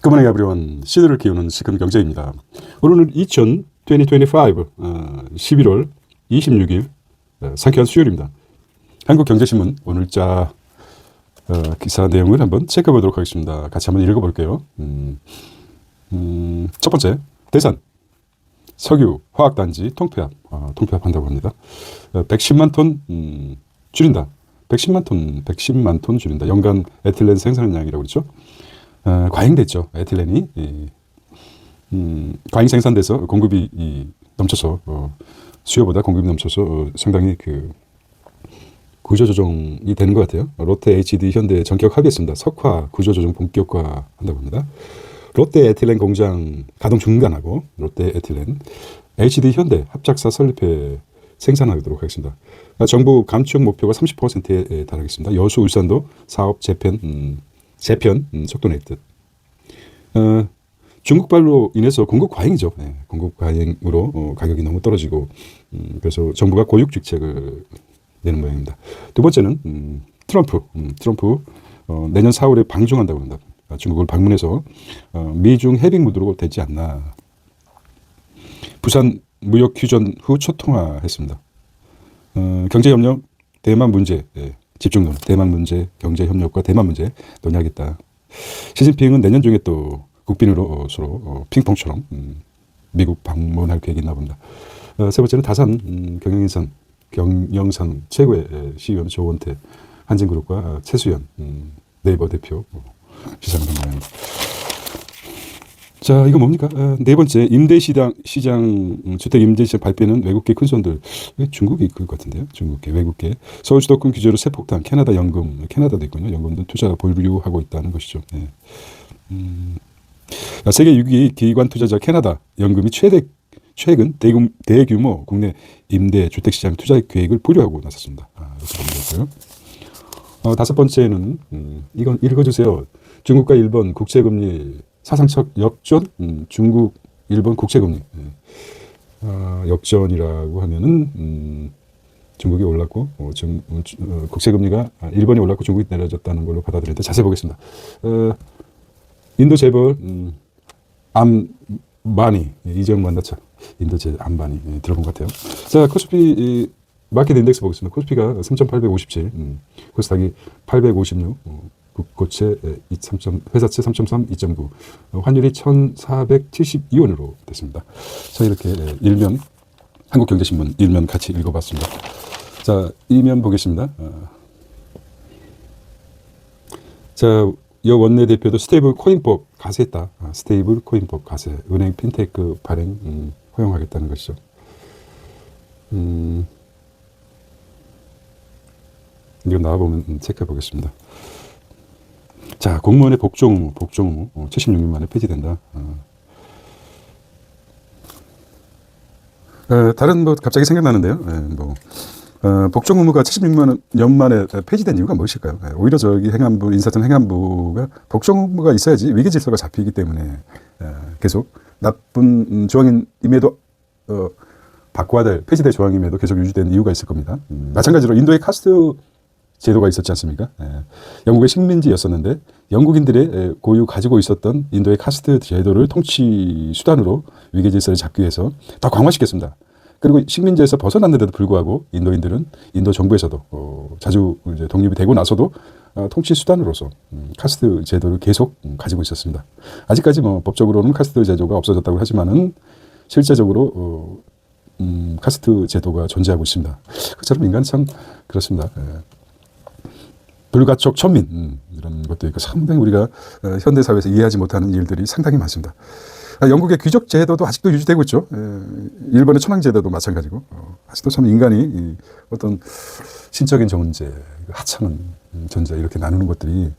그만의 에브리원, 시대를 키우는 시큰 경제입니다. 오늘은 2025 11월 26일 상쾌한 수요일입니다. 한국경제신문 오늘자 기사 내용을 한번 체크해 보도록 하겠습니다. 같이 한번 읽어볼게요. 첫 번째, 대산 석유 화학단지 통폐합, 통폐합한다고 합니다. 110만 톤 줄인다. 110만 톤 줄인다. 연간 에틸렌 생산량이라고 그랬죠. 과잉됐죠. 에틸렌이 과잉 생산돼서 공급이 넘쳐서 수요보다 공급이 넘쳐서 상당히 그 구조조정이 되는 것 같아요. 롯데, HD, 현대 전격 합의했습니다. 석화 구조조정 본격화 한다고 합니다. 롯데 에틸렌 공장 가동 중단하고 롯데 에틸렌, HD, 현대 합작사 설립해 생산하도록 하겠습니다. 정부 감축 목표가 30%에 달하겠습니다. 여수, 울산도 사업 재편 속도 낼 듯. 중국발로 인해서 공급 과잉이죠. 네, 공급 과잉으로 가격이 너무 떨어지고 그래서 정부가 고육 직책을 내는 모양입니다. 두 번째는 트럼프 내년 4월에 방중한다고 합니다. 중국을 방문해서 미중 해빙 무드로 되지 않나. 부산 무역 휴전 후 첫 통화했습니다. 경제협력 대만 문제 집중 논의, 대만 문제, 경제협력과 대만 문제 논의하겠다. 시진핑은 내년 중에 또 국빈으로 서로 핑퐁처럼 미국 방문할 계획이 있나 봅니다. 세 번째는 다산 경영상 최고의 CEO는 조원태, 한진그룹과 최수연 네이버 대표 시상을 한 모양입니다. 자, 이거 뭡니까? 네 번째, 임대시장, 주택 임대시장 발표는 외국계 큰손들. 중국이 그럴 것 같은데요. 중국계, 외국계. 서울 수도권 규제로 세폭탄, 캐나다 연금, 캐나다도 있군요. 연금도 투자가 보류하고 있다는 것이죠. 네. 세계 6위 기관 투자자 캐나다 연금이 최근 대규모 국내 임대 주택시장 투자 계획을 보류하고 나섰습니다. 이렇게 보면 되고요. 다섯 번째는 이건 읽어주세요. 중국과 일본 국채금리 사상적 역전, 중국, 일본 국채금리. 역전이라고 하면은, 중국이 올랐고, 국채금리가 일본이 올랐고 중국이 내려졌다는 걸로 받아들이는데 자세히 보겠습니다. 인도 재벌, 암바니, 이재용 만다차, 인도재 암바니, 들어본 것 같아요. 자, 코스피, 마켓 인덱스 보겠습니다. 코스피가 3,857, 코스닥이 856, 국고채 회사채 3.3, 2.9, 환율이 1,472원으로 됐습니다. 자, 이렇게 일면, 한국경제신문 일면 같이 읽어봤습니다. 자, 이면 보겠습니다. 자, 여 원내대표도 스테이블 코인법 가세했다. 스테이블 코인법 가세, 은행 핀테크 발행 허용하겠다는 것이죠. 이거 나와보면 체크해 보겠습니다. 자, 공무원의 복종 의무 76년 만에 폐지된다. 다른 갑자기 생각나는데요. 복종 의무가 76년 만에 폐지된 이유가 무엇일까요? 오히려 저기 행안부, 인사청 행안부가 복종 의무가 있어야지 위계 질서가 잡히기 때문에 계속 나쁜 조항임에도 바꿔야 될 폐지될 조항임에도 계속 유지된 이유가 있을 겁니다. 마찬가지로 인도의 카스트 제도가 있었지 않습니까? 영국의 식민지였었는데 영국인들의 고유 가지고 있었던 인도의 카스트 제도를 통치 수단으로 위계 질서를 잡기 위해서 더 강화시켰습니다. 그리고 식민지에서 벗어났는데도 불구하고 인도인들은 인도 정부에서도 자주 이제 독립이 되고 나서도 통치 수단으로서 카스트 제도를 계속 가지고 있었습니다. 아직까지 뭐 법적으로는 카스트 제도가 없어졌다고 하지만은 실제적으로 카스트 제도가 존재하고 있습니다. 그처럼 인간 참 그렇습니다. 불가촉 천민 이런 것도 있고 상당히 우리가 현대사회에서 이해하지 못하는 일들이 상당히 많습니다. 영국의 귀족 제도도 아직도 유지되고 있죠. 일본의 천황 제도도 마찬가지고 아직도 참 인간이 어떤 신적인 존재, 하찮은 존재 이렇게 나누는 것들이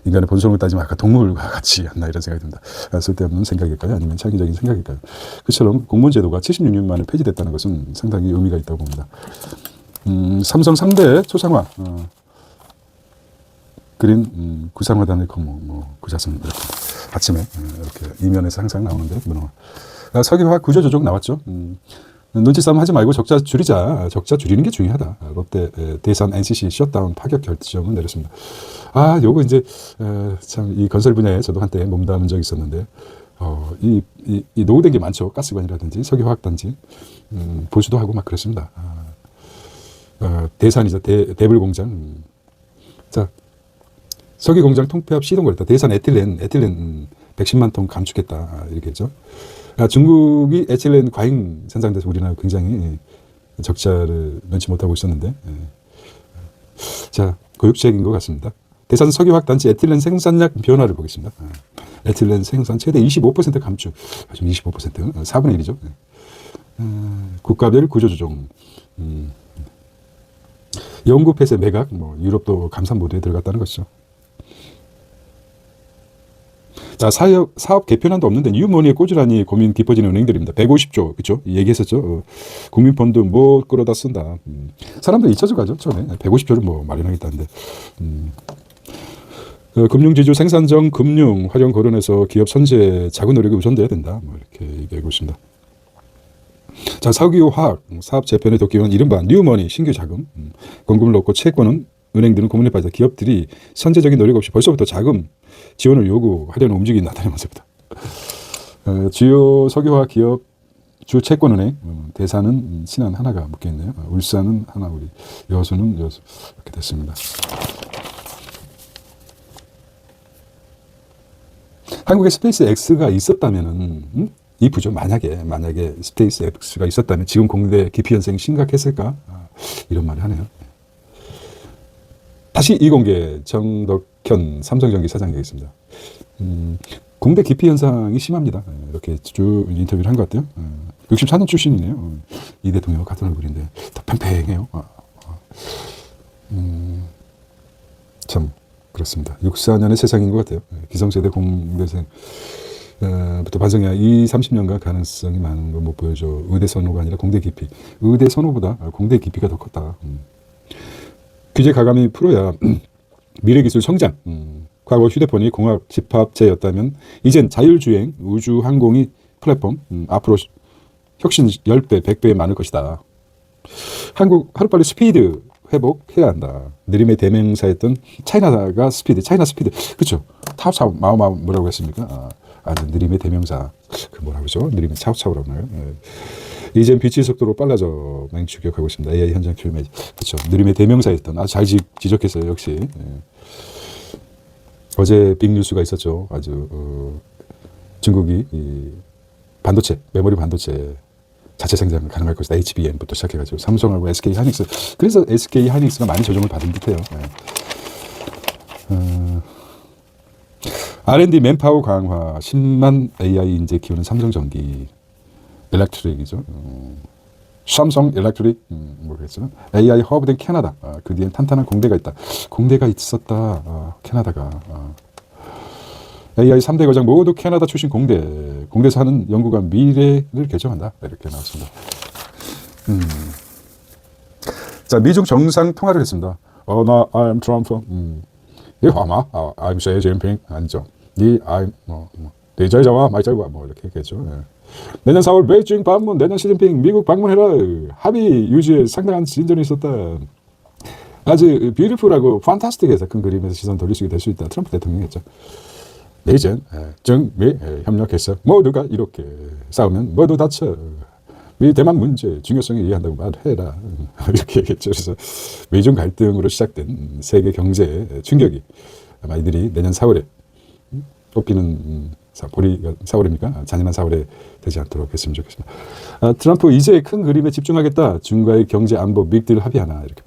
인간의 본성을 따지면 아까 동물과 같이 않나 이런 생각이 듭니다. 쓸데없는 생각일까요? 아니면 창의적인 생각일까요? 그처럼 공무원 제도가 76년 만에 폐지됐다는 것은 상당히 의미가 있다고 봅니다. 삼성 상대 초상화 그린 구상화단의 건물, 구자선 이렇게 아침에 이렇게 이면에서 항상 나오는데 석유화학 구조조정 나왔죠. 눈치 싸움 하지 말고 적자 줄이자. 적자 줄이는 게 중요하다. 롯데 대산 NCC 셧다운 파격 결정을 내렸습니다. 요거 이제 참 이 건설 분야에 저도 한때 몸담은 적이 있었는데 이 노후된 게 많죠. 가스관이라든지 석유화학단지 보수도 하고 막 그렇습니다. 대산이죠. 대불 공장. 자, 석유 공장 통폐합 시동 걸렸다. 대산 에틸렌 110만 톤 감축했다. 이렇게 했죠. 중국이 에틸렌 과잉 생산돼서 우리나라 굉장히 적자를 면치 못하고 있었는데, 자, 고육책인 것 같습니다. 대산 석유화학단지 에틸렌 생산량 변화를 보겠습니다. 에틸렌 생산 최대 25% 감축. 좀 25%, 4분의 1이죠. 국가별 구조조정. 영구 폐쇄 매각, 유럽도 감산 모드에 들어갔다는 것이죠. 자, 사업 개편안도 없는데 뉴머니에 꼬지라니 고민 깊어지는 은행들입니다. 150조, 그죠? 얘기했었죠. 국민펀드 못 끌어다 쓴다. 사람들 잊혀져가죠, 처음에. 150조를 마련하겠다는데. 금융지주 생산정 금융 활용 거론해서 기업 선제 자구 노력이 우선돼야 된다. 이렇게 얘기하고 있습니다. 자, 석유화학 사업 재편에 돕기위한 이른바 뉴머니 신규 자금 공급을 넣고 채권은 은행들은 고민에 빠져 기업들이 선제적인 노력 없이 벌써부터 자금 지원을 요구하려는 움직임이 나타나는 모습이다. 주요 석유화학 기업 주 채권은행 대사는 신한 하나가 묶여있네요. 울산은 하나, 우리 여수는 여수 이렇게 됐습니다. 한국에 스페이스 X가 있었다면은 이프죠. 만약에 스페이스 X가 있었다면 지금 공대 기피 현상이 심각했을까? 이런 말을 하네요. 다시 이공개 정덕현 삼성전기 사장 얘기했습니다. 공대 기피 현상이 심합니다. 이렇게 쭉 인터뷰를 한 것 같아요. 64년 출신이네요. 이 대통령 같은 얼굴인데 더 팽팽해요. 참 그렇습니다. 64년의 세상인 것 같아요. 기성세대 공대생 부터 반성해야 30년간 가능성이 많은 거 못 보여줘. 의대 선호가 아니라 공대 기피. 의대 선호보다 공대 기피가 더 컸다. 규제 가감이 풀어야 미래기술 성장. 과거 휴대폰이 공학 집합체였다면 이젠 자율주행 우주항공이 플랫폼. 앞으로 혁신 10배, 100배 많을 것이다. 한국 하루빨리 스피드 회복해야 한다. 느림의 대명사였던 차이나 스피드. 그렇죠. 타오차오 마오마오 뭐라고 했습니까? 아주 느림의 대명사. 뭐라고 그러죠? 느림의 차오차오라고 하나요? 이젠 빛의 속도로 빨라져 맹추격하고 있습니다. AI 현장 큐메. 그렇죠. 느림의 대명사였던 아주 잘 지적했어요. 역시. 어제 빅뉴스가 있었죠. 아주 중국이 반도체, 메모리 반도체 자체 생산 가능할 것이다. HBM부터 시작해가지고 삼성하고 SK 하이닉스. 그래서 SK 하이닉스가 많이 조정을 받은 듯해요. R&D 맨파워 강화, 10만 AI 인재 키우는 삼성전기. 일렉트릭이죠. 삼성 일렉트릭 모르겠죠. AI 허브된 캐나다. 그 뒤엔 탄탄한 공대가 있다. 공대가 있었다. 캐나다가. AI 3대 거장 모두 캐나다 출신 공대에서 하는 연구가 미래를 결정한다. 이렇게 나왔습니다. 자, 미중 정상 통화를 했습니다. 나 I'm Trump. 이 화마. I'm Xi Jinping. 아니죠. I'm 네 자와 마이자와 이렇게 얘기했죠. 내년 4월 베이징 방문, 내년 시진핑 미국 방문해라. 합의 유지에 상당한 진전이 있었다. 아주 뷰티풀하고 판타스틱해서 큰 그림에서 시선 돌릴 수 될 수 있다. 트럼프 대통령이 했죠. 내전 정미 협력해서 모두가 이렇게 싸우면 모두 다쳐. 미 대만 문제 중요성에 이해한다고 말해라. 이렇게 얘기했죠. 그래서 미중 갈등으로 시작된 세계 경제 충격이 아마 이들이 내년 4월에 뽑히는 보리가 4월입니까? 잔인한 4월에 되지 않도록 했으면 좋겠습니다. 트럼프 이제 큰 그림에 집중하겠다. 중과의 경제 안보 빅딜 합의하나 이렇게.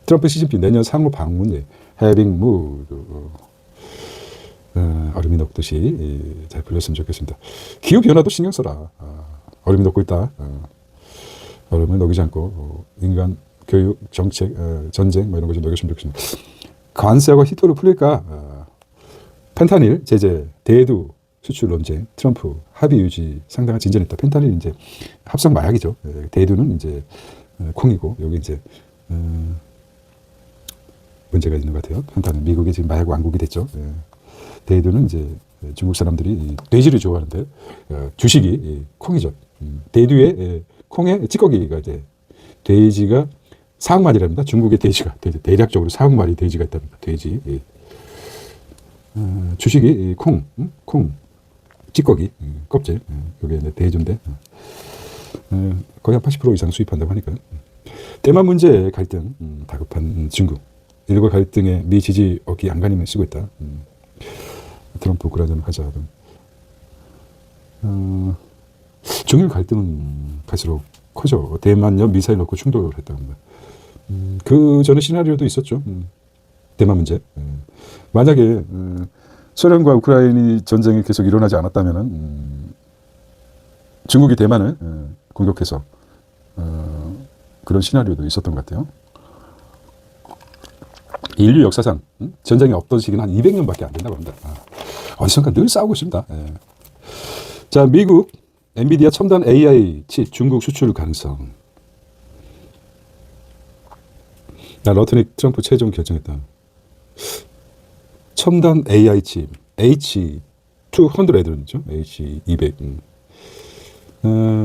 트럼프 시진핑 내년 상호 방문에 해빙 무드. 얼음이 녹듯이 잘 풀렸으면 좋겠습니다. 기후 변화도 신경 써라. 얼음이 녹고 있다. 얼음을 녹이지 않고 인간 교육, 정책, 전쟁 이런 거 좀 녹였으면 좋겠습니다. 관세와 히토를 풀릴까? 펜타닐 제재, 대두 수출 논쟁, 트럼프 합의 유지 상당한 진전했다. 펜타닐 이제 합성 마약이죠. 대두는 이제 콩이고 여기 이제 문제가 있는 것 같아요. 펜타닐 미국이 지금 마약 왕국이 됐죠. 대두는 이제 중국 사람들이 돼지를 좋아하는데 주식이 콩이죠. 대두의 콩에 찌꺼기가 이제 돼지가 4억 마리랍니다. 중국의 돼지가 대략적으로 4억 마리 돼지가 있답니다. 돼지. 예. 주식이 콩, 찌꺼기, 껍질. 이게 돼지인데 거의 한 80% 이상 수입한다고 하니까요. 대만 문제 갈등, 다급한 중국. 일과 갈등에 미 지지 얻기 안간힘을 쓰고 있다. 트럼프 우크라이나 하자. 중일 갈등은 갈수록 커져. 대만요 미사일 넣고 충돌을 했다고 합니다. 그 전에 시나리오도 있었죠. 대만 문제. 만약에 소련과 우크라이나 전쟁이 계속 일어나지 않았다면은 중국이 대만을 공격해서 그런 시나리오도 있었던 것 같아요. 인류 역사상 전쟁이 없던 시기는 한 200년밖에 안 된다고 합니다. 어디선가 늘 싸우고 있습니다. 예. 자, 미국 엔비디아 첨단 AI 칩 중국 수출 가능성. 러트닉 트럼프 최종 결정했다. 첨단 AI 칩 H200죠. H200.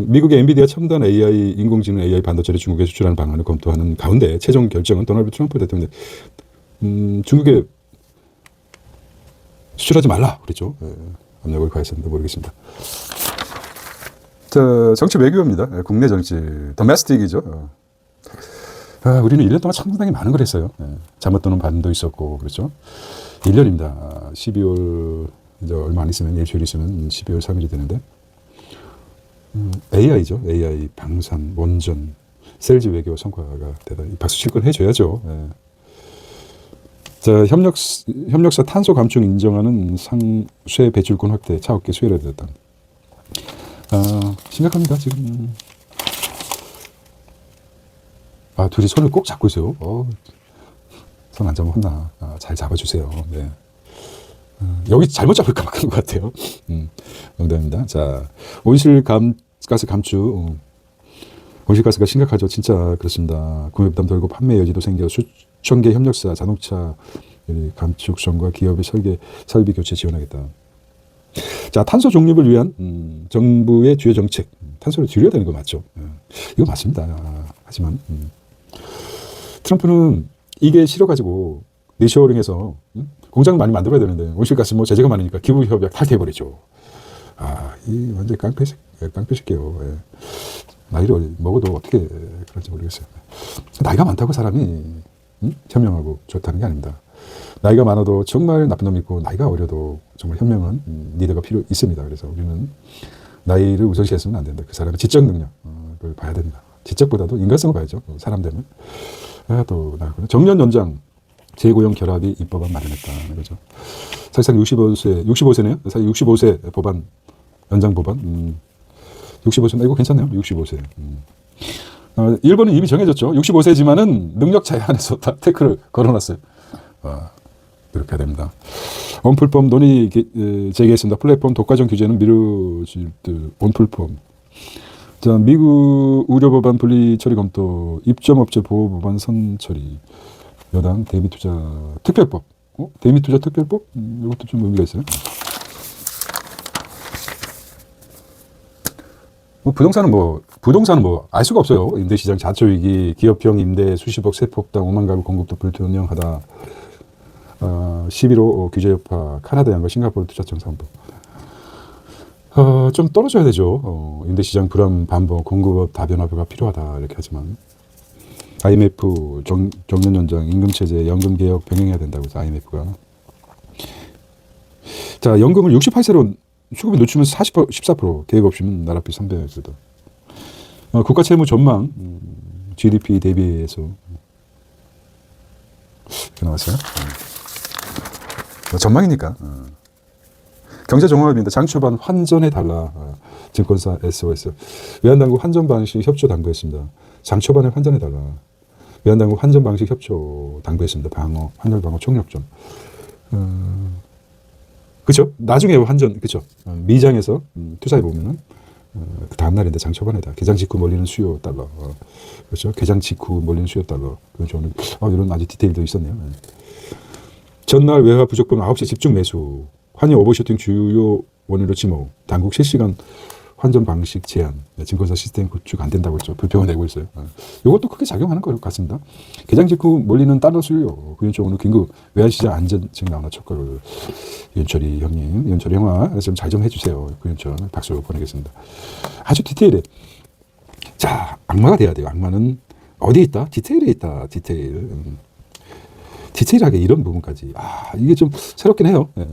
미국의 엔비디아 첨단 AI 인공지능 AI 반도체를 중국에 수출하는 방안을 검토하는 가운데 최종 결정은 도널드 트럼프 대통령 중국에 수출하지 말라 그랬죠. 압력을 가했었는데 모르겠습니다. 자, 정치 외교입니다. 국내 정치 더메스틱이죠. 우리는 1년 동안 상당히 많은 걸 했어요. 잘못 도는 반도 있었고 그렇죠. 1년입니다. 12월 이제 얼마 안 있으면 일주일 있으면 12월 3일이 되는데 AI죠. AI 방산 원전 셀즈 외교 성과가 대단히 박수 칠 건 해줘야죠. 자, 협력사 탄소 감축 인정하는 상쇄 배출권 확대 차업계 수혜를 드렸다. 심각합니다 지금. 둘이 손을 꼭 잡고 있어요. 손 안 잡으면 혼나. 잘 잡아주세요. 네. 여기 잘못 잡을까 봐 그런 것 같아요. 농담입니다. 자, 온실가스 감축. 온실가스가 심각하죠. 진짜 그렇습니다. 구매 부담 덜고 판매 여지도 생겨 수천 개 협력사 자동차 감축성과 기업의 설비 교체 지원하겠다. 자, 탄소 중립을 위한 정부의 주요 정책. 탄소를 줄여야 되는 거 맞죠? 이거 맞습니다. 하지만 트럼프는 이게 싫어가지고 리쇼어링해서 공장 많이 만들어야 되는데 온실가스 뭐 제재가 많으니까 기후협약 탈퇴해버리죠. 이 완전 깡패식이에요. 나이를 먹어도 어떻게 그런지 모르겠어요. 나이가 많다고 사람이 현명하고 좋다는 게 아닙니다. 나이가 많아도 정말 나쁜 놈이 있고 나이가 어려도 정말 현명한 리더가 필요 있습니다. 그래서 우리는 나이를 우선시했으면 안 된다. 그 사람의 지적 능력을 봐야 됩니다. 지적보다도 인간성을 봐야죠. 사람 되면. 또 나가고요. 정년 연장 재고용 결합이 입법안 마련했다. 그죠. 사실상 65세네요. 사실 65세 법안 연장 법안. 65세 이거 괜찮네요. 65세. 일본은 이미 정해졌죠. 65세지만은 능력 제한에서 다 태클을 걸어놨어요. 이렇게 해야 됩니다. 온플폼 논의 제기했습니다. 플랫폼 독과점 규제는 미뤄질 듯. 온플폼. 자, 미국 의료법안 분리 처리 검토, 입점업체 보호법안 선처리, 여당 대미투자 특별법. 대미투자 특별법? 이것도 좀 의미가 있어요. 부동산은 알 수가 없어요. 임대시장 자초위기, 기업형 임대 수십억 세폭당 5만 가구 공급도 불투명하다. 11호 규제 여파, 카나다 양과 싱가포르 투자청 상법. 좀 떨어져야 되죠. 임대시장 불안 반복, 공급업 다변화가 필요하다 이렇게 하지만 IMF 정년 연장, 임금체제, 연금개혁 병행해야 된다고 해서 IMF가. 자, 연금을 68세로 수급이 늦추면 14%, 계획 없이는 나라비 300%. 국가 채무 전망, GDP 대비해서 이렇게 나왔어요. 전망이니까. 경제종합입니다. 장 초반 환전해달라. 증권사 SOS. 외환당국 환전 방식 협조 당부했습니다. 장 초반에 환전해달라. 외환당국 환전 방식 협조 당부했습니다. 환율 방어 총력점. 그죠? 나중에 환전, 그죠? 미장에서 투자해보면은, 그 다음날인데 장 초반에다. 개장 직후 몰리는 수요 달러. 그렇죠? 개장 직후 몰리는 수요 달러. 저는, 이런 아주 디테일도 있었네요. 전날 외화 부족분 9시 집중 매수. 환율 오버슈팅 주요 원인으로 지모. 당국 실시간 환전 방식 제한, 증권사 시스템 구축 안 된다고 했죠. 불평을 내고 있어요. 이것도 크게 작용하는 것 같습니다. 개장 직후 몰리는 달러 수요, 구윤철 오늘 긴급 외환시장 안전 지금 나오나 촉구를. 윤철이 형님, 윤철이 형아 좀 잘 좀 해주세요. 구윤철 박수 보내겠습니다. 아주 디테일해. 자, 악마가 돼야 돼요. 악마는 어디에 있다? 디테일에 있다. 디테일. 디테일하게 이런 부분까지. 이게 좀 새롭긴 해요. 예.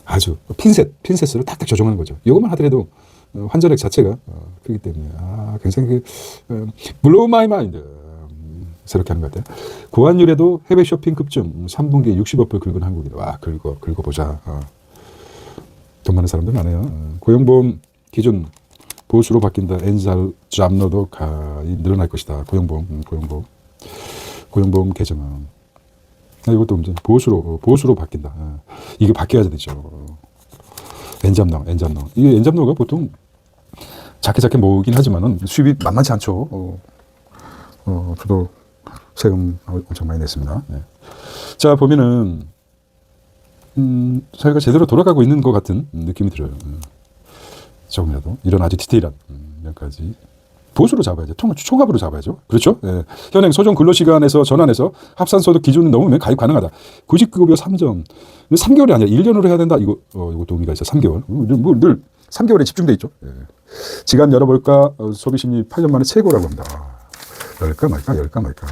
아주 핀셋으로 탁탁 조정하는 거죠. 이것만 하더라도 환전액 자체가 그렇기 때문에 굉장히 blow my mind. 새롭게 하는 것 같아요. 고환율에도 해외 쇼핑 급증, 3분기에 60억불 긁은 한국이다. 긁어보자. 돈 많은 사람들 많아요. 고용보험 기준 보수로 바뀐다. 엔잘 잡너도 늘어날 것이다. 고용보험 개정안. 이것도 이제 보수로 바뀐다. 이게 바뀌어야 되죠. 엔잡너. 이게 엔잡너가 보통 작게 모으긴 하지만은 수입이 만만치 않죠. 저도 세금 엄청 많이 냈습니다. 네. 자, 보면은 사회가 제대로 돌아가고 있는 것 같은 느낌이 들어요. 조금이라도 이런 아주 디테일한 면까지 보수로 잡아야죠. 총합으로 잡아야죠. 그렇죠? 예. 현행 소정 근로시간에서 전환해서 합산소득 기준을 넘으면 가입 가능하다. 구직급여 3점. 3개월이 아니라 1년으로 해야 된다. 이것도 의미가 있어. 3개월. 늘 3개월에 집중돼 있죠. 예. 지갑 열어볼까? 소비심리 8년 만에 최고라고 합니다. 열까 말까.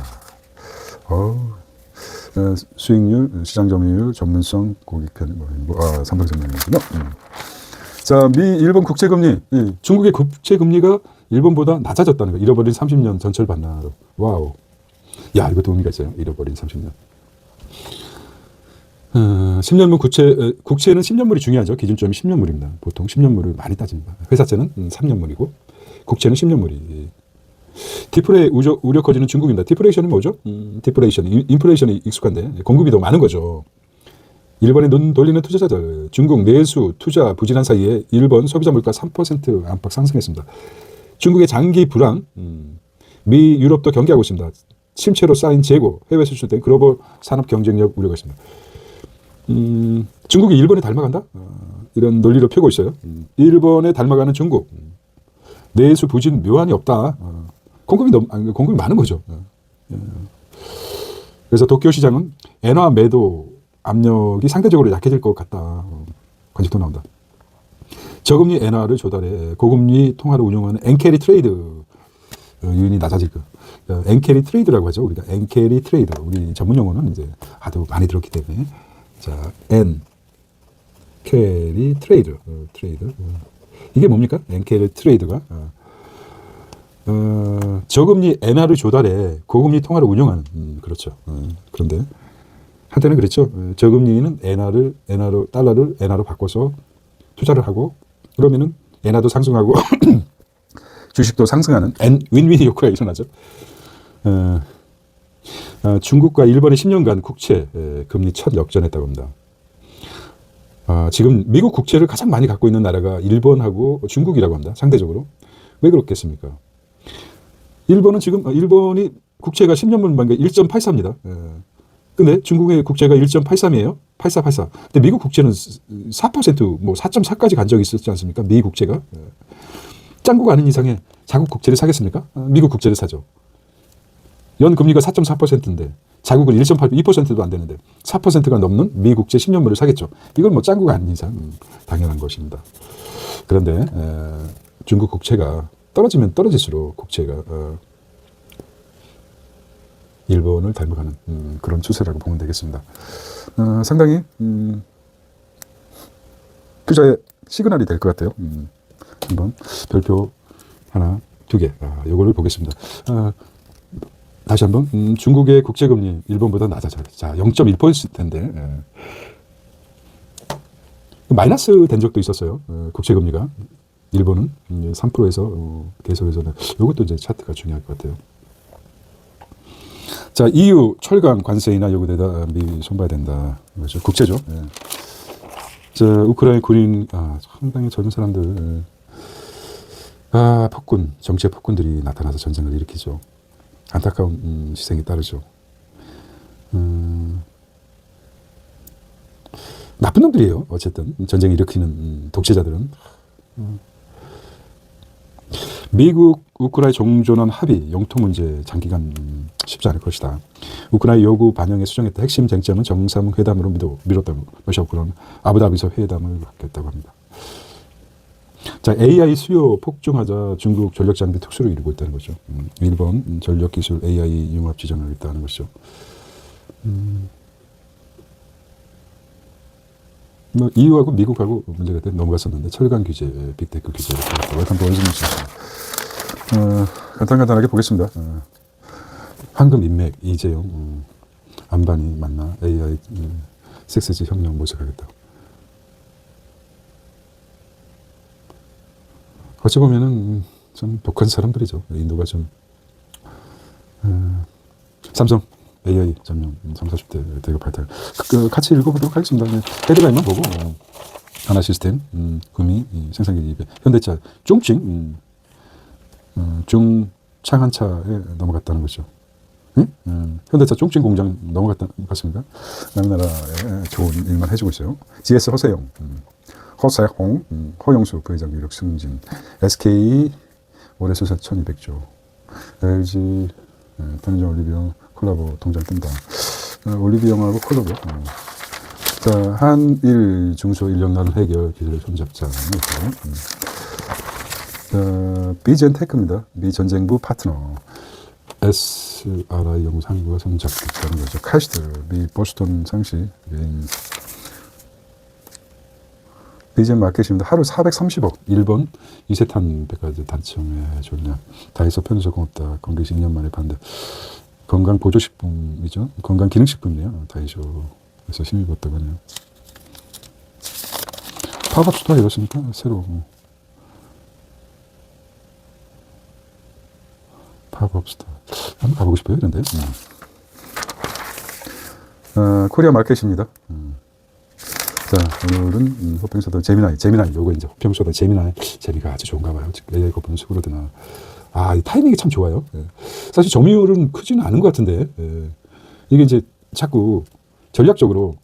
수익률, 시장 점유율, 전문성, 고객 편의, 삼성 전문이군요. 자, 일본 국채금리. 중국의 국채금리가 일본보다 낮아졌다는 거. 잃어버린 30년 전철 반나로. 와우. 야, 이것도 의미가 있어요. 잃어버린 30년. 10년물 국채는 10년물이 중요하죠. 기준점이 10년물입니다. 보통 10년물을 많이 따집니다. 회사채는 3년물이고, 국채는 10년물이. 디플레이 우려 커지는 중국입니다. 디플레이션이 뭐죠? 인플레이션이 익숙한데 공급이 더 많은 거죠. 일본에 눈 돌리는 투자자들, 중국 내수 투자 부진한 사이에 일본 소비자 물가 3% 안팎 상승했습니다. 중국의 장기 불황, 미, 유럽도 경계하고 있습니다. 침체로 쌓인 재고, 해외 수출 등 글로벌 산업 경쟁력 우려가 있습니다. 중국이 일본에 닮아간다? 이런 논리를 펴고 있어요. 일본에 닮아가는 중국, 내수 부진 묘안이 없다. 공급이 많은 거죠. 그래서 도쿄 시장은 엔화 매도 압력이 상대적으로 약해질 것 같다. 관측도 나온다. 저금리 엔화를 조달해 고금리 통화를 운용하는 엔캐리 트레이드 유인이 낮아질 거. 엔캐리 트레이드라고 하죠. 우리가 엔캐리 트레이드. 우리 전문 용어는 이제 하도 많이 들었기 때문에. 자, 엔캐리 트레이드. 이게 뭡니까? 엔캐리 트레이드가 저금리 엔화를 조달해 고금리 통화를 운영하는. 그렇죠. 그런데 한때는 그랬죠. 저금리는 달러를 엔화로 바꿔서 투자를 하고 그러면은 엔화도 상승하고 주식도 상승하는 윈윈 효과가 일어나죠. 중국과 일본의 10년간 국채 금리 첫 역전했다고 합니다. 지금 미국 국채를 가장 많이 갖고 있는 나라가 일본하고 중국이라고 합니다. 상대적으로. 왜 그렇겠습니까? 일본이 국채가 10년물 만기 1.84입니다. 근데 중국의 국채가 1.83이에요. 84. 근데 미국 국채는 4%, 4.4까지 간 적이 있었지 않습니까? 미 국채가. 짱구가 아닌 이상에 자국 국채를 사겠습니까? 미국 국채를 사죠. 연금리가 4.4%인데 자국은 1.8, 2%도 안 되는데 4%가 넘는 미 국채 10년물을 사겠죠. 이건 짱구가 아닌 이상 당연한 것입니다. 그런데 중국 국채가 떨어지면 떨어질수록 국채가 일본을 닮아가는 그런 추세라고 보면 되겠습니다. 상당히 투자의 시그널이 될 것 같아요. 한번 별표 하나, 두 개, 요거를 보겠습니다. 다시 한번 중국의 국채금리 일본보다 낮아져요. 자, 0.1%인데 마이너스 된 적도 있었어요. 국채금리가. 일본은 3%에서 계속해서 이것도 이제 차트가 중요할 것 같아요. 자, EU 철강 관세이나 요구대다 미 손봐야 된다. 그렇죠. 국제죠. 예. 자, 우크라이나 군인 상당히 젊은 사람들 정치의 폭군들이 나타나서 전쟁을 일으키죠. 안타까운 희생이 따르죠. 나쁜 놈들이에요. 어쨌든 전쟁을 일으키는 독재자들은 미국 우크라이나 종전원 합의 영토 문제 장기간 쉽지 않을 것이다. 우크라이나 요구 반영에 수정했다. 핵심 쟁점은 정상회담으로 미뤘다고 러시아 우크라이나 아부다비에서 회담을 갖겠다고 합니다. 자, AI 수요 폭증하자 중국 전력 장비 특수를 이루고 있다는 거죠. 일본 전력 기술 AI 융합 지정을 했다는 것이죠. 뭐 EU하고 미국하고 문제가 돼 넘어갔었는데 철강 규제, 빅테크 규제 웰컴 또 원수님 간단하게 보겠습니다. 황금 인맥 이재용 안반이 만나 AI 섹스지 혁명 모색하겠다. 어찌 보면은 좀 독한 사람들이죠. 인도가 좀 삼성 AI 전용 30, 40대 대거 발달. 같이 읽어보도록 하겠습니다. 헤드라인만 보고 하나 시스템, 구미, 생산기기 입에 현대차 중칭, 중창한차에 넘어갔다는 거죠. 현대차 중칭 공장 넘어갔습니까? 남의 나라에 좋은 일만 해주고 있어요. GS 허세용, 허영수 부회장 유력 승진, SK 올해 수사 1200조, LG 편의점 올리브영 콜라보 동장 뜬다. 올리브영하고 콜라보. 자, 한일 중소 인력난 해결 기술의 손잡자. 비젠테크입니다. 미 전쟁부 파트너. SRI 연구상부가 손잡자는 거죠. 카시트, 미 보스턴 상시. 비젠 마켓입니다. 하루 430억. 일본 이세탄 백화점 단청에 전략. 다이소 편의점 고맙다. 건기식 2년 만에 반대. 건강 보조식품이죠. 건강 기능식품이네요. 다이소에서 힘을 봤다고 하네요. 팝업 스토어 이렇습니까? 새로. 팝업 스토어. 한번 가보고 싶어요. 그런데. 코리아 마켓입니다. 자, 오늘은 호평소다 재미나이. 요거 이제 호평소다 재미나이. 재미가 아주 좋은가 봐요. AI 고픈 스그로드나. 이 타이밍이 참 좋아요. 사실 점유율은 크지는 않은 것 같은데, 이게 이제 자꾸 전략적으로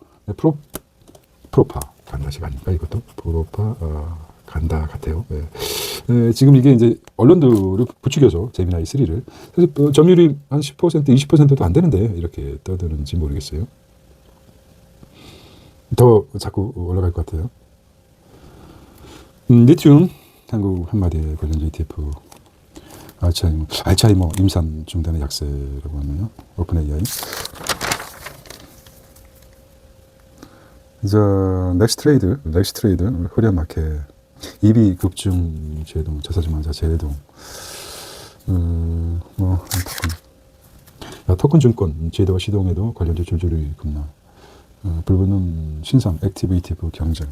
프로파 간다식 아닙니까? 이것도 프로파 간다 같아요. 지금 이게 이제 언론들을 부추겨서 재미나이 3를 사실 점유율이 한 10%, 20%도 안 되는데 이렇게 떠드는지 모르겠어요. 더 자꾸 올라갈 것 같아요. 리튬 한국 한마디에 관련된 ETF. 알츠하이머 임산 중단의 약세라고 하네요. 오픈 AI. 넥스트 트레이드, 코리안 마켓, EB 급증 제동, 자사주만자 제동, 토큰 증권 제도와 시동에도 관련된 줄줄이 급락. 불붙는 신상 액티브 ETF 경쟁.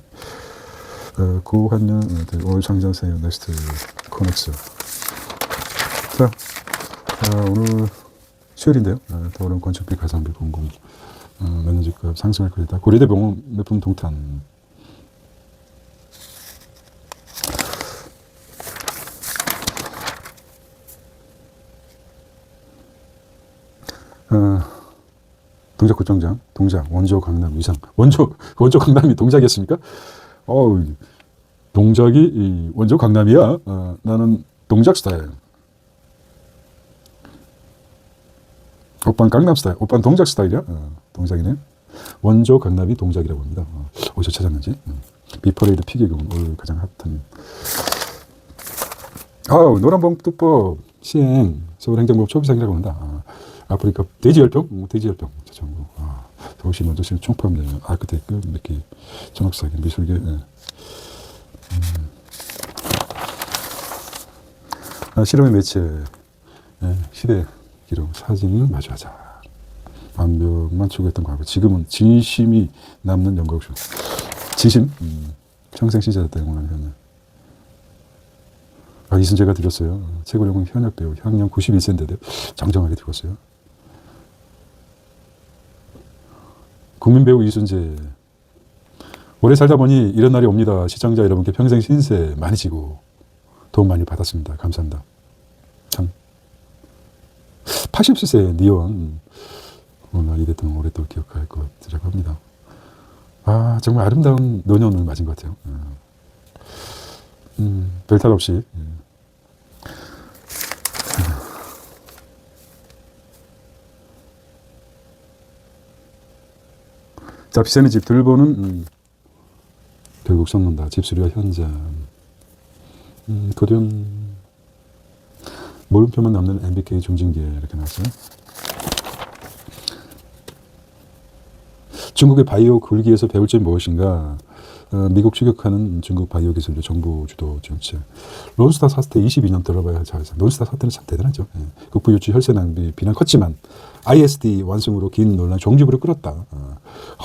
고환년 올 상장세 넥스트 코넥스. 자, 오늘 수요일인데요. 더오른 건축비 가성비 공공 매너지급 상승할 거리다. 고려대 병원 매품 동탄. 동작구청장, 동작, 원조 강남 위상. 원조 강남이 동작이었습니까? 동작이 원조 강남이야. 나는 동작 스타일. 오빤 강남 스타일. 오빤 동작 스타일이야. 동작이네. 원조 강남이 동작이라고 합니다. 어디서 찾았는지. 비퍼레이드 피계금 올 가장 핫한. 노란봉투법 시행 서울행정법 초비상이라고 한다. 아프리카 돼지열병. 자전거. 서울시 먼저 시행 총파업내용. 아크테크 몇개 전업사기 미술계. 실험의 매체. 시대 기록 사진을 마주하자. 완벽만 추구했던 과거. 지금은 진심이 남는 연극쇼. 진심? 평생 시자였다 영원한 현역. 이순재가 드렸어요. 최고령은 현역 배우. 향년 91세인데도 정정하게 들었어요. 국민배우 이순재. 오래 살다 보니 이런 날이 옵니다. 시청자 여러분께 평생 신세 많이 지고 도움 많이 받았습니다. 감사합니다. 참 80세 니온 오늘 이 대통령 오래 또 기억할 것이라고 합니다. 정말 아름다운 노년을 맞은 것 같아요. 별탈 없이 자, 비세는 집 들보는 결국 썩는다. 집수리와 현장. 거대한 물음표만 남는 MBK 중징계 이렇게 나왔어요. 중국의 바이오 굴기에서 배울 점이 무엇인가? 미국 추격하는 중국 바이오 기술료 정부 주도 정책. 론스타 사태 22년 들어봐야 잘해서. 론스타 사태는 참 대단하죠. 국부 유치 혈세 낭비 비난 컸지만 ISD 완성으로 긴 논란 종집으로 끌었다.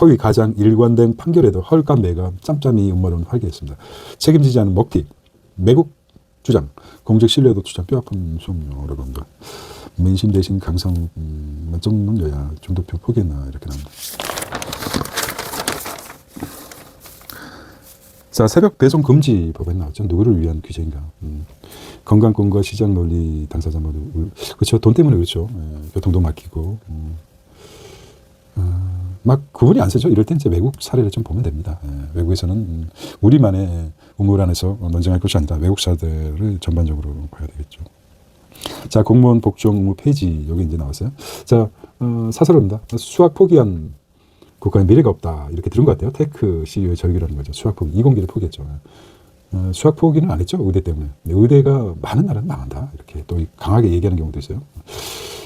허위 가장 일관된 판결에도 헐값 매감 짬짬이 음모론 활개했습니다. 책임지지 않은 먹튀, 매국 주장, 공적 신뢰도 투자 뼈아픈 소명이라고 합니다. 민심 대신 강성 만점 여야 중도표 포기했나 이렇게 나옵니다. 자, 새벽 배송 금지 법안이 나왔죠. 누구를 위한 규제인가? 건강권과 시장 논리 당사자 모두 그렇죠. 돈 때문에 그렇죠. 교통도 막히고 막 구분이 안 서죠. 이럴 땐 이제 외국 사례를 좀 보면 됩니다. 외국에서는 우리만의 우물 안에서 논쟁할 것이 아니라 외국 사례를 전반적으로 봐야 되겠죠. 자, 공무원 복종 의무 폐지 여기 이제 나왔어요. 자, 사설입니다. 수학 포기한 국가의 미래가 없다 이렇게 들은 것 같아요. 테크 CEO의 절규라는 거죠. 수학 포기, 이공계를 포기했죠. 수학 포기는 안 했죠. 의대 때문에. 의대가 많은 나라는 망한다 이렇게 또 강하게 얘기하는 경우도 있어요.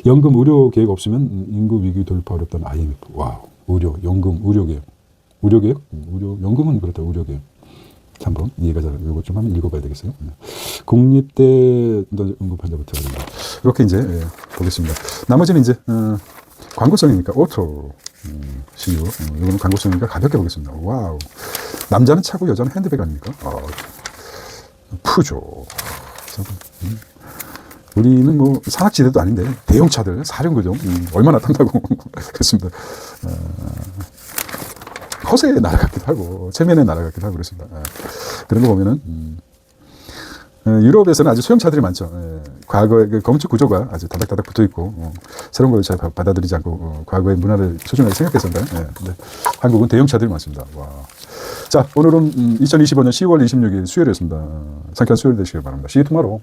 연금 의료 계획 없으면 인구 위기 돌파 어렵다는 IMF. 와우, 의료, 연금, 의료 계획, 의료 계획, 의료, 연금은 그렇다. 의료 계획. 한번 이해가 잘 이거 좀 한번 읽어봐야 되겠어요. 국립대 응급 환자부터 이렇게 이제 보겠습니다. 나머지는 이제 광고성이니까 오토 CEO 이거는 광고성이니까 가볍게 보겠습니다. 와우, 남자는 차고 여자는 핸드백 아닙니까? 푸조. 우리는 뭐 산악지대도 아닌데 대형차들 사륜구동 얼마나 탄다고 그렇습니다. 허세에 날아가기도 하고 체면에 날아가기도 하고 그렇습니다. 그런 거 보면은 유럽에서는 아주 소형차들이 많죠. 과거의 그 건축 구조가 아주 다닥다닥 붙어 있고 새로운 걸 잘 받아들이지 않고 과거의 문화를 소중하게 생각했었는데 근데 한국은 대형차들이 많습니다. 와. 자, 오늘은 2025년 10월 26일 수요일이었습니다. 상쾌한 수요일 되시길 바랍니다. See you tomorrow.